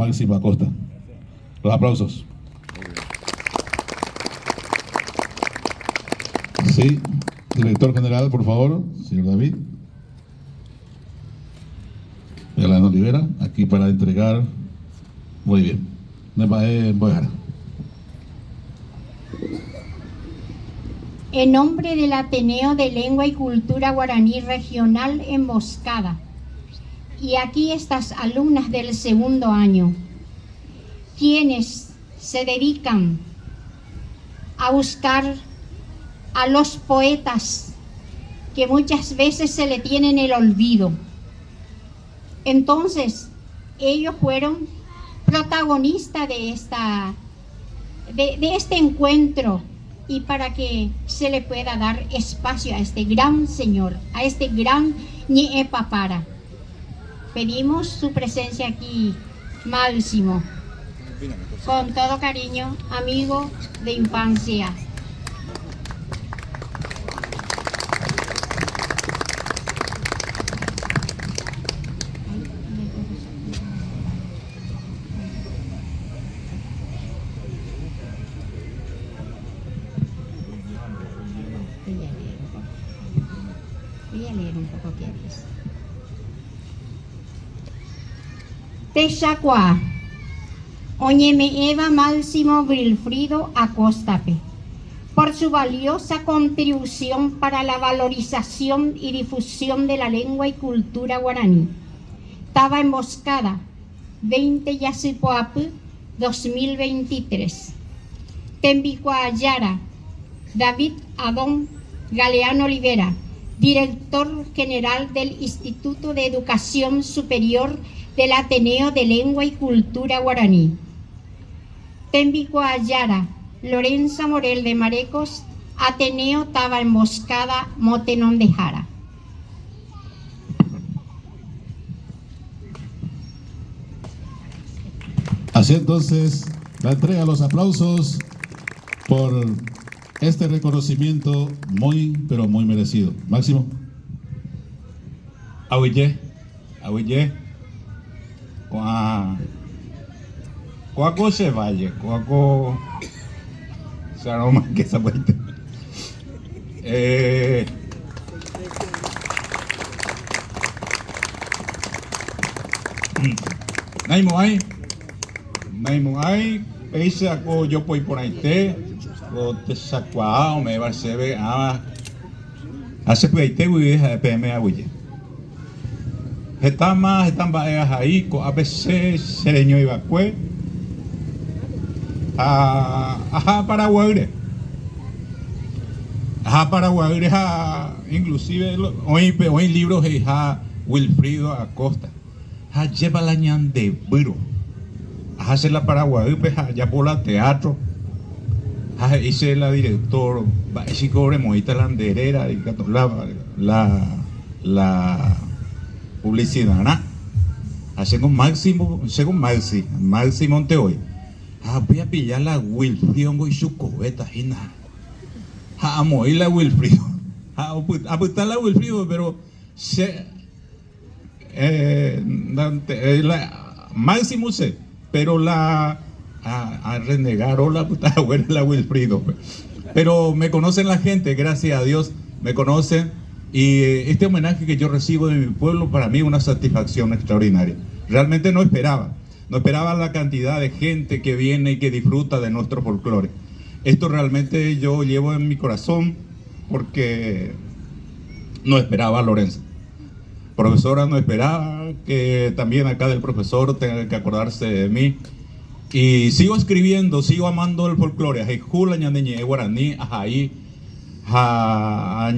Máximo Acosta. Los aplausos. Sí, director general, por favor, señor David. Yolanda Olivera, aquí para entregar. Muy bien. Voy a En nombre del Ateneo de Lengua y Cultura Guaraní Regional Emboscada, y aquí estas alumnas del segundo año, quienes se dedican a buscar a los poetas que muchas veces se le tienen el olvido. Entonces, ellos fueron protagonistas de este encuentro, y para que se le pueda dar espacio a este gran señor, a este gran Ñe Papara. Pedimos su presencia aquí, Máximo, con todo cariño, amigo de infancia. Voy a leer un poco qué dice. Texacua, Oñeme Eva Máximo Wilfrido Acóstape, por su valiosa contribución para la valorización y difusión de la lengua y cultura guaraní. Taba Emboscada, 20 Yasipoapı, 2023. Tembicoayara, David Adón Galeano Olivera, director general del Instituto de Educación Superior del Ateneo de Lengua y Cultura Guaraní. Tembicoayara, Lorenza Morel de Marecos, Ateneo Taba Emboscada, Motenón de Jara. Así entonces, la entrega de los aplausos por este reconocimiento muy, pero muy merecido. Máximo. Awille, cuaco se vaya, cuaco se aroma que esa vuelta. Naimuay, pese a que yo voy por ahí o te sacua o me va a ser hace pues ahí te voy a PM a huye. Están ahí con ABC sereño y vacue a Paraguay. Paraguay inclusive hoy libros de Wilfrido Acosta. Lleva la ñan de Buro. Hace la Paraguay, pues ya por la teatro. Hice la director, si cobre moita la anderera, la publicidad, ¿no? Hace con Máximo Monte hoy. Voy a pillar la Wilfrido y su cobeta, y nada. A morir la Wilfrido. A putar la Wilfrido, pero Máximo sé, pero a renegar o la puta buena la Wilfrido. Pero me conocen la gente, gracias a Dios, me conocen. Y este homenaje que yo recibo de mi pueblo, para mí es una satisfacción extraordinaria. Realmente no esperaba la cantidad de gente que viene y que disfruta de nuestro folclore. Esto realmente yo llevo en mi corazón porque no esperaba a Lorenza. Profesora, no esperaba que también acá del profesor tenga que acordarse de mí. Y sigo escribiendo, sigo amando el folclore. Ajejula, ñandeñe, guaraní, ajaí, a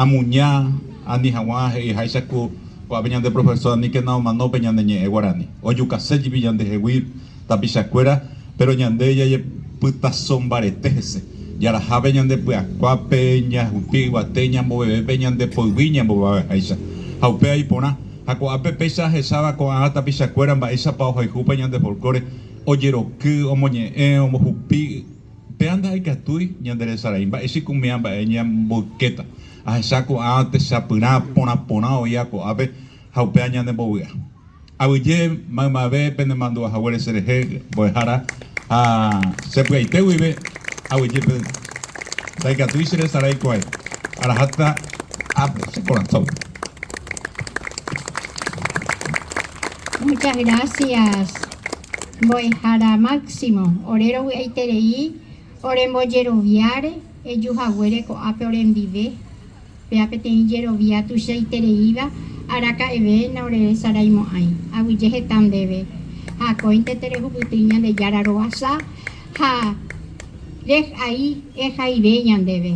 muñá, a nijaguaje, y jaisaku, o peñan de profesor, ni que no mandó peñan de guaraní. O yucasey, villan de jehuil, tapichacuera, pero ñandeya, y puta son baretese. Y a la jabeñan de puacua, peña, jupi, guateña, bebé, peñan de polviña, boba, jaisa. Jaupea y pona. Ako ape pesa jesaba con ata pisacuera ba esa pa hoy jupeñan de folclore oyero que omoñe omo jupi peanda hay catui ñandere saraimba esi cumiamba ñam boqueta a esa ko ate sapuna pona oya ko ape jaupea ñande bobuga Abuye mamabe penemando a Jaguar Sereje, Boejara, a Sepuaite Wibe, Abuye Saikatuisere Saraikwai, Arahata, se corazón. Muchas gracias. Boejara Máximo, Orero Eiterei, Orembo Yeroviare, Eyujaguere Coape Orenvive, Peapete Yerovia, Tusha Itereiva, Araca Evena, Ore Saraimo Ai, Aguilleje Tan Debe, Ha Cointe Terejuputiña de Yararoasa, Ha Lej ahí, Eja y Beñan Debe.